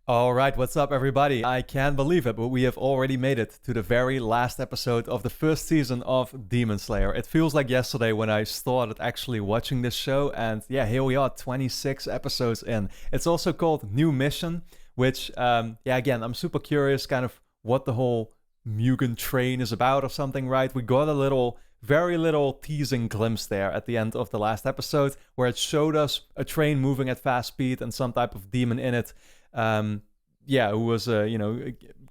Alright, what's up everybody? I can't believe it, but we have already made it to the very last episode of the first season of Demon Slayer. It feels like yesterday when I started actually watching this show, and yeah, here we are, 26 episodes in. It's also called New Mission, which, again, I'm super curious kind of what the whole Mugen train is about or something, right? We got a very little teasing glimpse there at the end of the last episode, where it showed us a train moving at fast speed and some type of demon in it. Who was,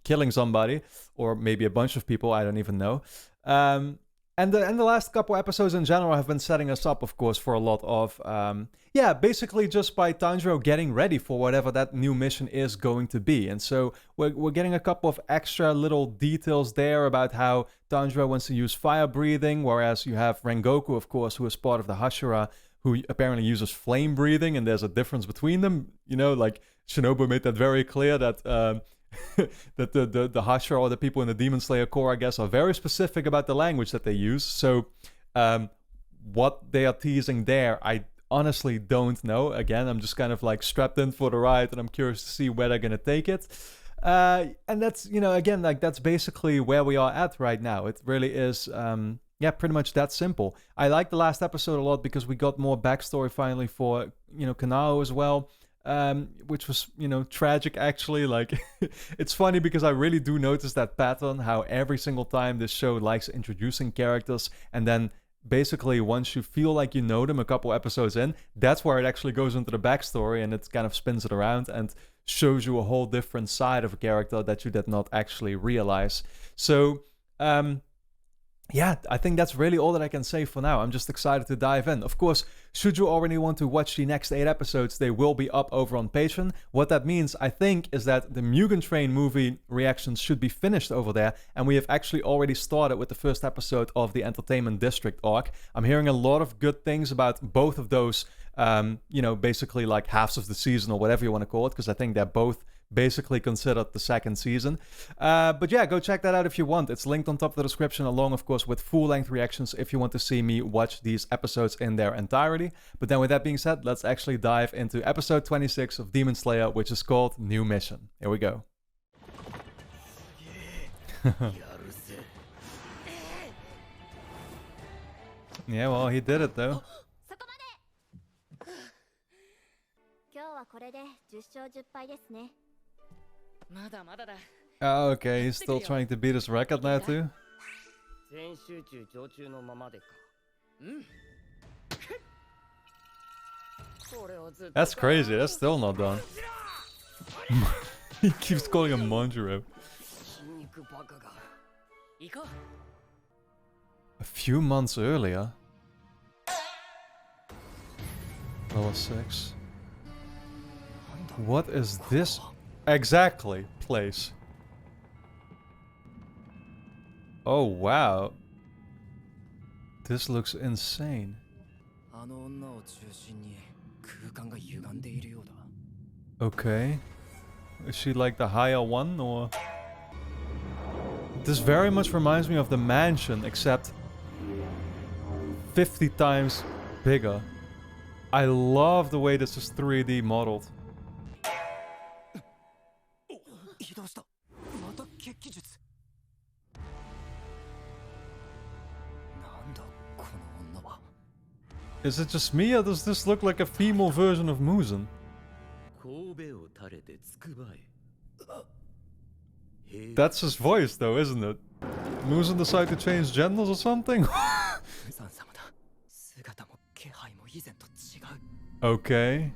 killing somebody, or maybe a bunch of people, I don't even know. And the last couple episodes in general have been setting us up, of course, for a lot of, basically just by Tanjiro getting ready for whatever that new mission is going to be. And so we're getting a couple of extra little details there about how Tanjiro wants to use fire breathing, whereas you have Rengoku, of course, who is part of the Hashira, who apparently uses flame breathing, and there's a difference between them. You know, like Shinobu made that very clear that that the Hashira, or the people in the Demon Slayer Corps, I guess, are very specific about the language that they use. So what they are teasing there, I honestly don't know. Again, I'm just kind of like strapped in for the ride, and I'm curious to see where they're going to take it. And that's, again, like that's basically where we are at right now. It really is... pretty much that simple. I liked the last episode a lot because we got more backstory finally for, Kanao as well, which was, tragic actually. Like, it's funny because I really do notice that pattern, how every single time this show likes introducing characters, and then basically once you feel like you know them a couple episodes in, that's where it actually goes into the backstory, and it kind of spins it around and shows you a whole different side of a character that you did not actually realize. So, I think that's really all that I can say for now. I'm just excited to dive in. Of course, should you already want to watch the next 8 episodes, they will be up over on Patreon. What that means, I think, is that the Mugen Train movie reactions should be finished over there, and we have actually already started with the first episode of the Entertainment District arc. I'm hearing a lot of good things about both of those, basically like halves of the season, or whatever you want to call it, because I think they're both basically considered the second season. Go check that out if you want. It's linked on top of the description, along, of course, with full-length reactions if you want to see me watch these episodes in their entirety. But then with that being said, let's actually dive into episode 26 of Demon Slayer, which is called New Mission. Here we go. Yeah, well, he did it though. Oh, okay, he's still trying to beat his record now too? That's crazy, that's still not done. He keeps calling him Manjiro. A few months earlier? Level 6. What is this exactly place? Oh wow. This looks insane. Okay. Is she like the higher one, or? This very much reminds me of the mansion, except 50 times bigger. I love the way this is 3D modeled. Is it just me, or does this look like a female version of Muzen? That's his voice though, isn't it? Muzen decided to change genders or something? Okay.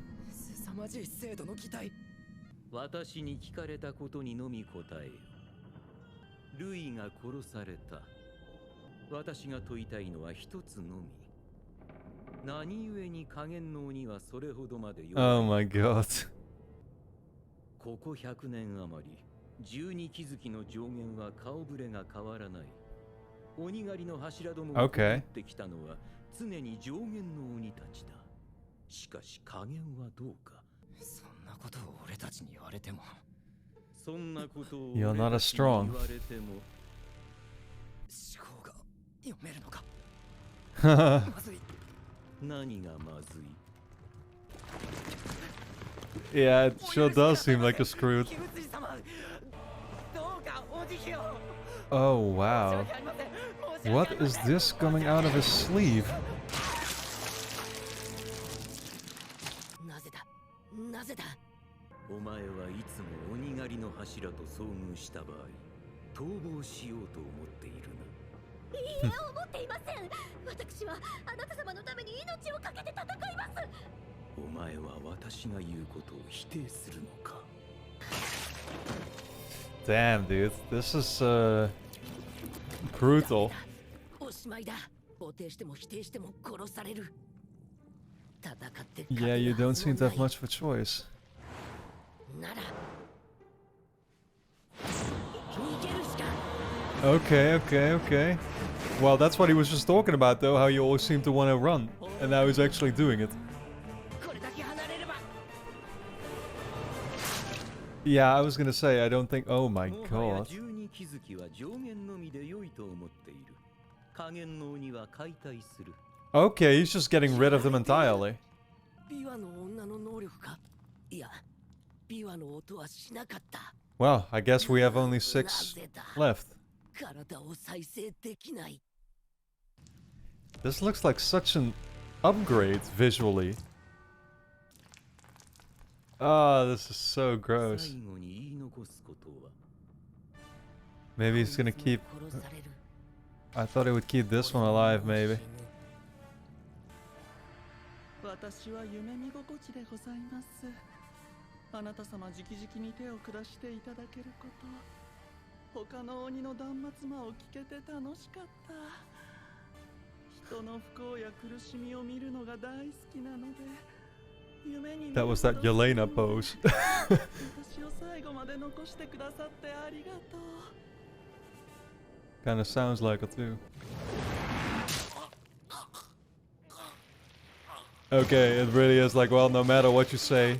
Oh my god. Okay. You're not as strong. Yeah, it sure does seem like a screwed. Oh, wow. What is this coming out of his sleeve? なぜだお前はいつも鬼狩りの柱と遭遇した場合逃亡しようと思っているな。いいえ、思っていません。私はあなた様のために命を懸けて戦います。お前は私が言うことを否定するのか。 Damn, dude. This is, brutal. おしまいだ。肯定しても否定しても殺される。 Yeah, you don't seem to have much of a choice. Okay. Well, that's what he was just talking about, though, how you always seem to want to run. And now he's actually doing it. Yeah, I was gonna say, I don't think... Oh my god. Okay, he's just getting rid of them entirely. Well, I guess we have only 6 left. This looks like such an upgrade visually. Oh, this is so gross. Maybe he's gonna keep... I thought he would keep this one alive, maybe. 私は夢見心地でございます。あなた様直々に手を下していただけること、他の鬼の断末魔を聞けて楽しかった。人の不幸や苦しみを見るのが大好きなので、夢に That was that Yelena pose. 私を最後まで残してくださってありがとう。 Kinda sounds like it too. Okay, it really is like, well, no matter what you say.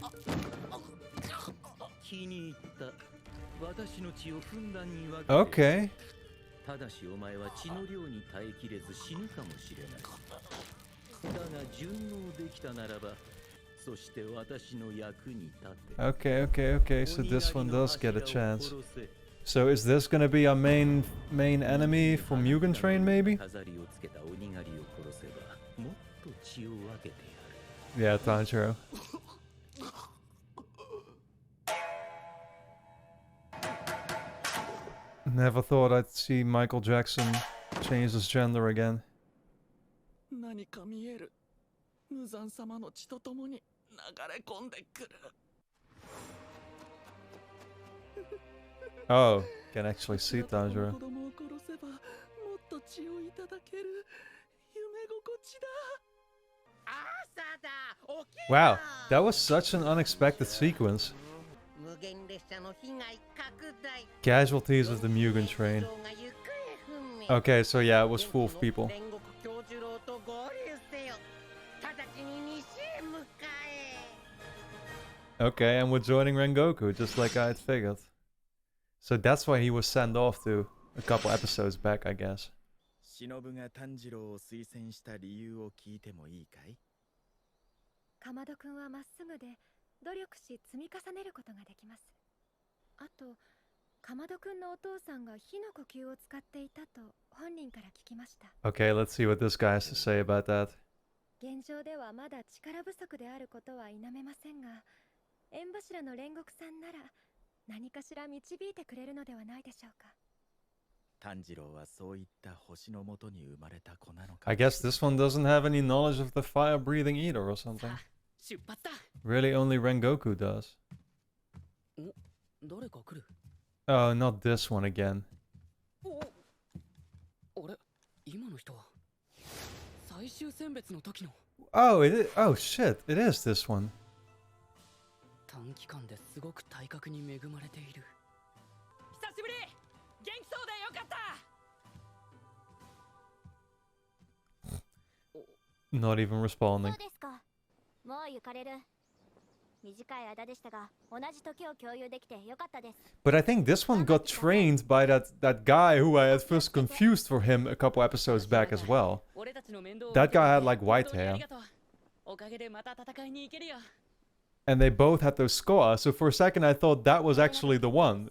Okay. Okay, so this one does get a chance. So is this gonna be our main enemy for Mugen Train, maybe? Yeah, Tanjiro. Never thought I'd see Michael Jackson change his gender again. Oh, can actually see Tanjiro. Wow, that was such an unexpected sequence. Casualties of the Mugen Train. Okay, so yeah, it was full of people. Okay, and we're joining Rengoku, just like I had figured. So that's why he was sent off to a couple episodes back, I guess. 忍が炭治郎を推薦した理由を聞いてもいいかい？かまどくんはまっすぐで努力し積み重ねることができます。あと、かまどくんのお父さんが火の呼吸を使っていたと本人から聞きました。Okay, let's see what this guy has to say about that. 現状ではまだ力不足であることは否めませんが、縁柱の煉獄さんなら何かしら導いてくれるのではないでしょうか。 I guess this one doesn't have any knowledge of the fire-breathing eater or something. Really, only Rengoku does. Oh, not this one again. Oh, it is. Oh shit! It is this one. Not even responding. But I think this one got trained by that guy who I at first confused for him a couple episodes back as well. That guy had like white hair. And they both had those scars, so for a second I thought that was actually the one,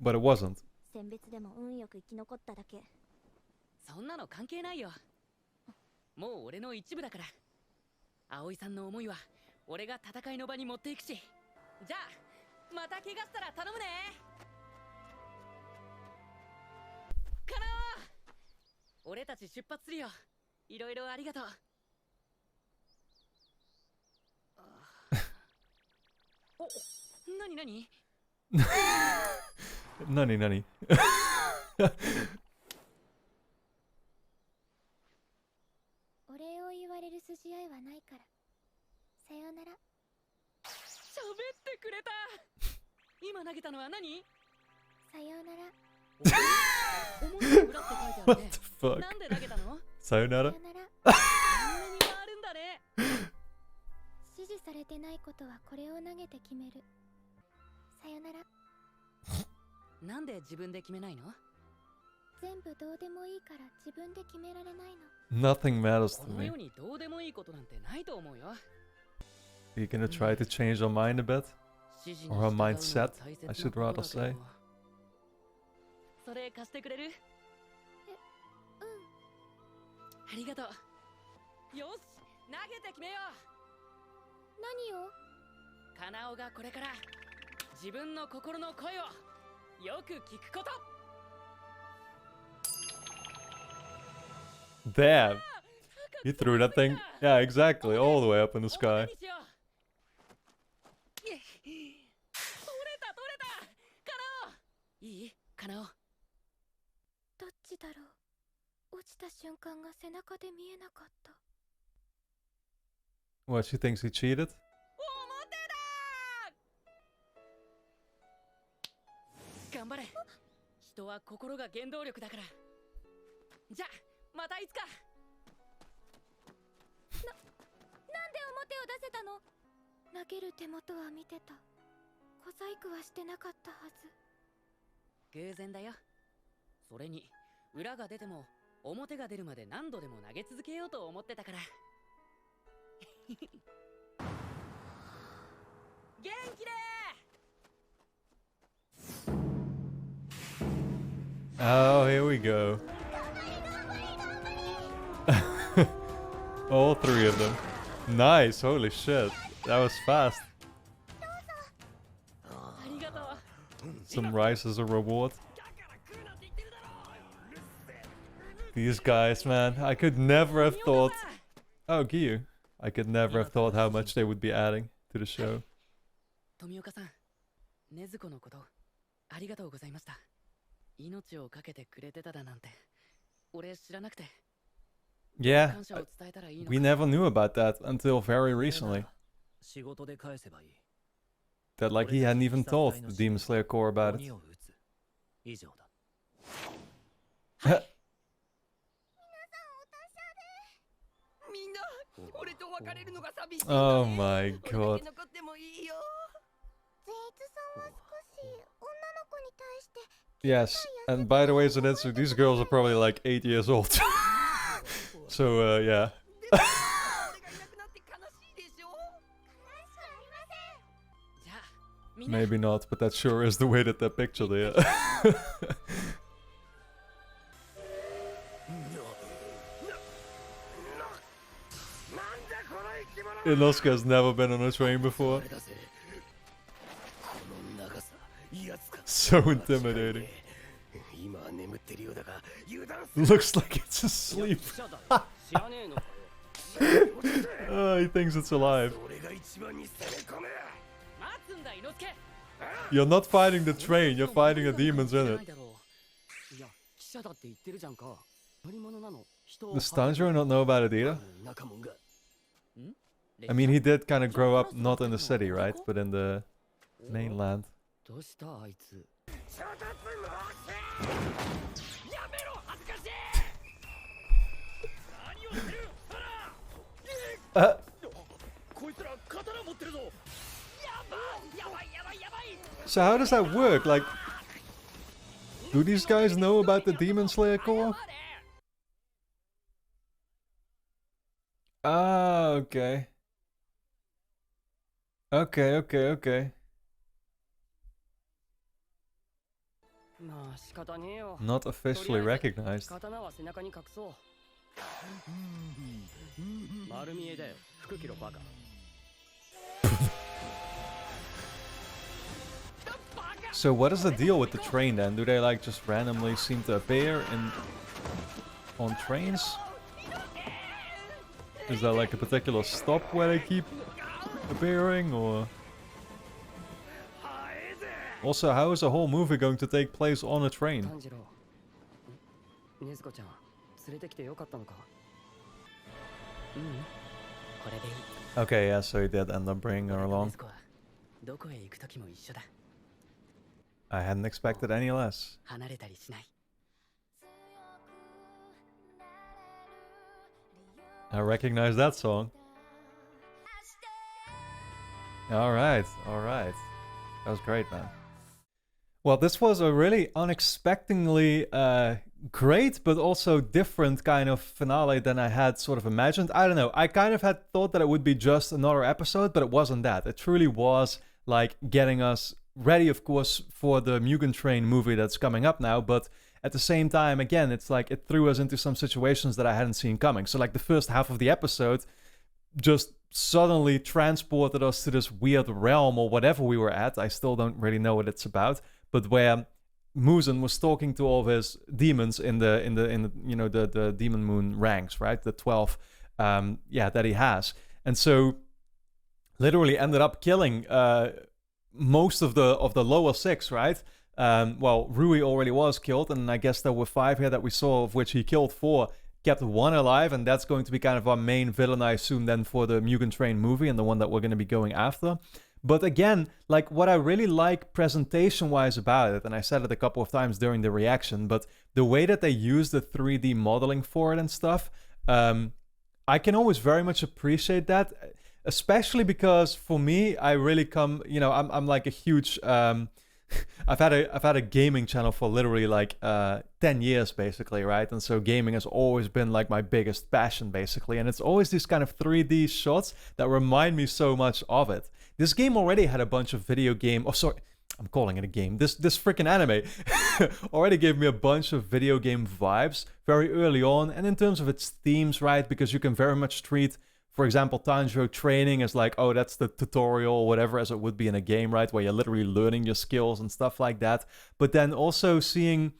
but it wasn't. 選別でも運よく生き残っただけ。そんなの関係ないよ。もう俺の一部だから。葵さんの思いは俺が戦いの場に持っていくし。じゃあまた怪我したら頼むね。かなお、俺たち出発するよ。いろいろありがとう。お、なになに？Nani nani. お礼を言われる筋合いはないから。さようなら。喋ってくれた。今投げたのは何？さようなら。思いの裏って書いてある What ね。 the fuck? なんで投げたの？ さよ Sayonara? なら。こんなに回るんだね。指示されてないことはこれを投げて決める。さよなら。なんで自分で決めないの？全部どうでもいいから自分で決められないの。 Nothing matters こ to の me. 世にどうでもいいことなんてないと思うよ。 Are you gonna try to change her mind a bit? 指示 Or に her 従うのは mindset, 大切 I な should こと rather だけど say. それ貸してくれる？うん。ありがとう。よし、投げて決めよう。何を？カナオがこれから自分の心の声をよく聞くこと。 Damn. He threw that thing. Yeah, exactly. All the way up in the お sky. にしよう。イエ取れた取れた。カナオ。いい？カナオ。どっちだろう。落ちた瞬間が背中で見えなかった。 What, she thinks he cheated? 表だ。頑張れ。人は心が原動力だから。じゃあまたいつか。なんで表を出せたの？投げる手元は見てた。小細工はしてなかったはず。偶然だよ。それに裏が出ても表が出るまで何度でも投げ続けようと思ってたから。元気で。 Oh, here we go. All three of them. Nice, holy shit. That was fast. ありがとう。 Some rice as a reward. These guys, man, I could never have thought. Oh, Giyu. I could never have thought how much they would be adding to the show. 富岡さん、禰豆子のことありがとうございました。命をかけてくれてただなんて、俺知らなくて。 Yeah, 感謝を伝えたらいいの we か。 never knew about that until very recently. 仕事で返せばいい。 That like he hadn't even told the Demon Slayer Corps about it. 鬼を撃つ。以上だ。みんな、俺と別れるのが寂しい。 Oh my god. 残ってもいいよ。ゼイツさんは少し女の子に対して。 Yes, and by the way, Zenitsu, these girls are probably like 8 years old. So, yeah. 俺がいなくなって悲しいでしょ。じゃあ、みんな Maybe not, but that sure is the way that they're pictured here. Inosuke has never been on a train before. この長さ、威圧感。 So intimidating. 今は眠ってるようだが、油断す Looks like it's asleep. 知らねえのかよ。 He thinks it's alive. 俺が一番に攻め込め。待つんだ、伊之助。 You're not fighting the train, you're fighting the demons in it. いや、記者だって言ってるじゃんか。乗り物なの。人を Does Tanjiro not know about it either? 仲間が。 I mean, he did kind of grow up not in the city, right? But in the mainland. どうしたあいつ。 やめろ、恥ずかしい。何をする？こいつら刀持ってるぞ。やばいやばいやばい。 So how does that work? Like, do these guys know about the Demon Slayer Corps? Ah, okay. Okay, okay, okay. まあ仕方ねえよ。 Not officially recognized. 刀は背中に隠そう。丸見えだよ、福キロバカ。 So what is the deal with the train then? Do they like just randomly seem to appear on trains? Is there like a particular stop where they keep appearing, or? Also, how is the whole movie going to take place on a train? 炭治郎、ねずこちゃん、連れてきてよかったのか？うん、これでいい。 Okay, yeah, so he did end up bringing her ね along. ずこはどこへ行く時も一緒だ。 I hadn't expected any less. 離れたりしない。 I recognize that song. Alright, alright. That was great, man. Well, this was a really unexpectedly great, but also different kind of finale than I had sort of imagined. I don't know. I kind of had thought that it would be just another episode, but it wasn't that. It truly was like getting us ready, of course, for the Mugen Train movie that's coming up now, but at the same time, again, it's like it threw us into some situations that I hadn't seen coming. So like the first half of the episode just suddenly transported us to this weird realm or whatever we were at. I still don't really know what it's about, but where Muzan was talking to all of his demons in the you know the demon moon ranks, right? The 12 that he has. And so literally ended up killing most of the lower 6, right? Well, Rui already was killed, and I guess there were 5 here that we saw, of which he killed 4, kept 1 alive, and that's going to be kind of our main villain, I assume, then for the Mugen Train movie, and the one that we're going to be going after. But again, like, what I really like presentation-wise about it, and I said it a couple of times during the reaction, but the way that they use the 3D modeling for it and stuff, I can always very much appreciate that, especially because for me, I really come, you know, I'm like a huge, I've had a gaming channel for literally like 10 years basically, right? And so gaming has always been like my biggest passion basically, and it's always these kind of 3D shots that remind me so much of it. This game already had a bunch of video game, oh sorry, I'm calling it a game. This freaking anime already gave me a bunch of video game vibes very early on, and in terms of its themes, right? Because you can very much treat, for example, Tanjiro training as like, oh, that's the tutorial or whatever, as it would be in a game, right? Where you're literally learning your skills and stuff like that. But then also seeing,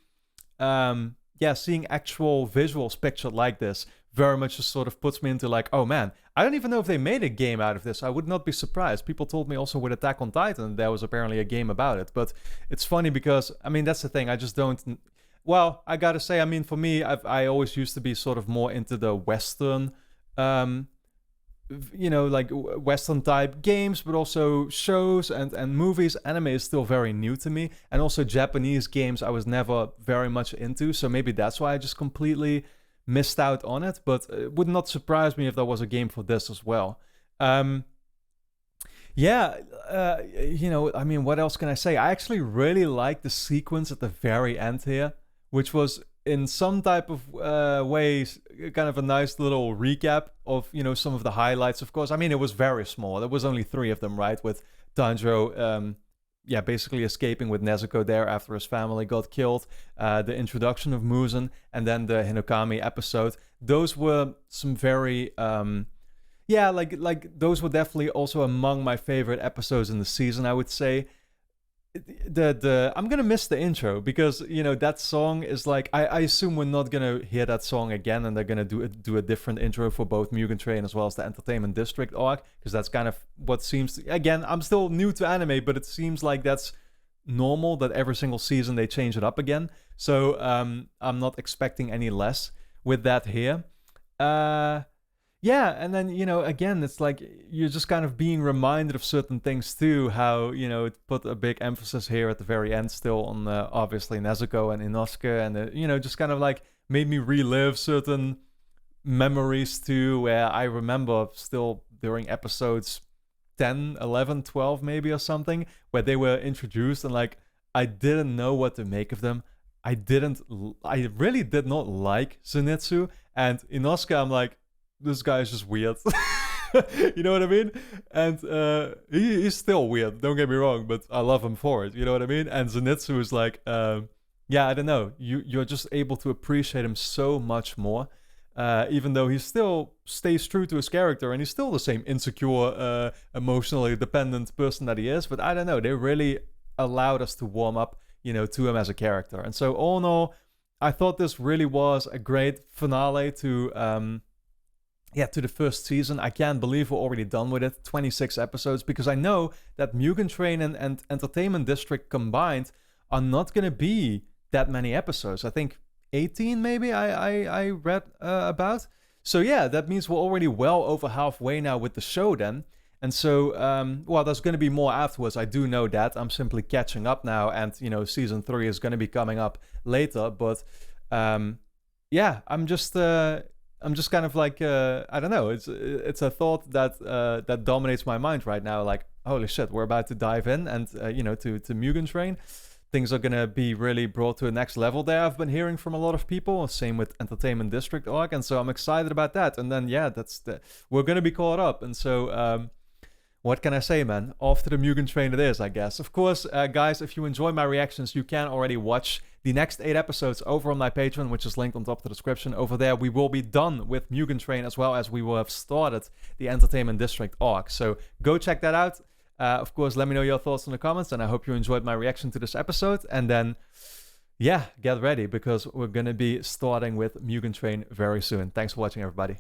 seeing actual visuals pictured like this very much just sort of puts me into like, oh man, I don't even know if they made a game out of this. I would not be surprised. People told me also with Attack on Titan, there was apparently a game about it. But it's funny because, I mean, that's the thing. I just don't... Well, I gotta say, I mean, for me, I always used to be sort of more into the Western... you know, like Western type games, but also shows and movies. Anime is still very new to me, and also Japanese games I was never very much into, so maybe that's why I just completely missed out on it. But it would not surprise me if there was a game for this as well. You know, I mean, what else can I say? I actually really like the sequence at the very end here, which was in some type of ways kind of a nice little recap of, you know, some of the highlights. Of course, I mean, it was very small. There was only 3 of them, right? With Tanjiro, basically escaping with Nezuko there after his family got killed. The introduction of Muzan, and then the Hinokami episode. Those were some very... like those were definitely also among my favorite episodes in the season, I would say. I'm gonna miss the intro because, you know, that song is like, I assume we're not gonna hear that song again, and they're gonna do a different intro for both Mugen Train as well as the Entertainment District arc, because that's kind of what seems to, again, I'm still new to anime, but it seems like that's normal, that every single season they change it up again. So I'm not expecting any less with that here. Yeah, and then, you know, again, it's like you're just kind of being reminded of certain things too, how, you know, it put a big emphasis here at the very end still on obviously Nezuko and Inosuke, and, you know, just kind of like made me relive certain memories too, where I remember still during episodes 10, 11, 12 maybe or something, where they were introduced and like, I didn't know what to make of them. I really did not like Zenitsu, and Inosuke, I'm like, this guy is just weird. You know what I mean? And he's still weird, don't get me wrong, but I love him for it, you know what I mean? And Zenitsu is like, yeah, I don't know, you're just able to appreciate him so much more. Even though he still stays true to his character and he's still the same insecure, emotionally dependent person that he is, but I don't know, they really allowed us to warm up, you know, to him as a character. And so all in all, I thought this really was a great finale to to the first season. I can't believe we're already done with it, 26 episodes, because I know that Mugen Train and Entertainment District combined are not going to be that many episodes. I think 18 maybe I read about. So yeah, that means we're already well over halfway now with the show then. And so, well, there's going to be more afterwards. I do know that. I'm simply catching up now, and you know, season 3 is going to be coming up later. But yeah, I'm just kind of like I don't know. It's a thought that that dominates my mind right now. Like, holy shit, we're about to dive in, and you know, to Mugen Train. Things are gonna be really brought to a next level there. I've been hearing from a lot of people. Same with Entertainment District arc, and so I'm excited about that. And then yeah, we're gonna be caught up. And so what can I say, man? Off to the Mugen Train it is, I guess. Of course, guys, if you enjoy my reactions, you can already watch the next 8 episodes over on my Patreon, which is linked on top of the description. Over there, we will be done with Mugen Train, as well as we will have started the Entertainment District arc. So go check that out. Of course, let me know your thoughts in the comments, and I hope you enjoyed my reaction to this episode. And then, yeah, get ready, because we're going to be starting with Mugen Train very soon. Thanks for watching, everybody.